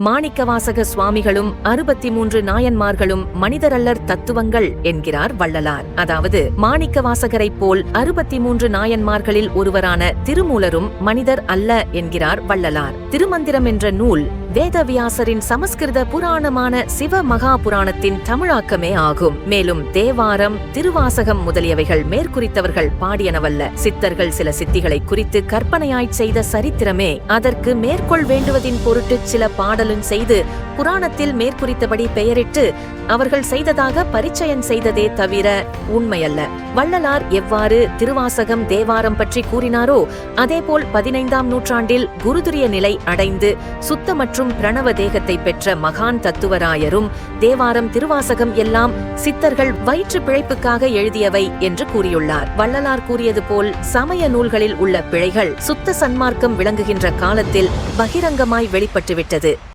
மாணிக்கவாசக சுவாமிகளும் 63 நாயன்மார்களும் மனிதரல்லர் தத்துவங்கள் என்கிறார் வள்ளலார். அதாவது மாணிக்கவாசகரைப் போல் 63 நாயன்மார்களில் ஒருவரான திருமூலரும் மனிதர் அல்ல என்கிறார் வள்ளலார். திருமந்திரம் என்ற நூல் வேதவியாசரின் சமஸ்கிருத புராணமான சிவ மகா புராணத்தின் தமிழாக்கமே ஆகும். மேலும் தேவாரம், திருவாசகம் முதலியவைகள் மேற்குறித்தவர்கள் பாடியனவல்ல. சித்தர்கள் சில சித்திகளை குறித்து கற்பனையாய்ச் செய்த சரித்திரமே அதற்கு மேற்கொள் வேண்டுவதின் பொருட்டு சில பாடலும் செய்து புராணத்தில் மேற்குறித்தபடி பெயரிட்டு அவர்கள் செய்ததாக பரிச்சயம் செய்ததே தவிர உண்மையல்ல. வள்ளலார் எவ்வாறு திருவாசகம், தேவாரம் பற்றி கூறினாரோ அதேபோல் 15ஆம் நூற்றாண்டில் குருதுரிய நிலை அடைந்து சுத்த மற்றும் பிரணவ தேகத்தை பெற்ற மகான் தத்துவராயரும் தேவாரம், திருவாசகம் எல்லாம் சித்தர்கள் வயிற்று பிழைப்புக்காக எழுதியவை என்று கூறியுள்ளார். வள்ளலார் கூறியது போல் சமய நூல்களில் உள்ள பிழைகள் சுத்த சன்மார்க்கம் விளங்குகின்ற காலத்தில் பகிரங்கமாய் வெளிப்பட்டுவிட்டது.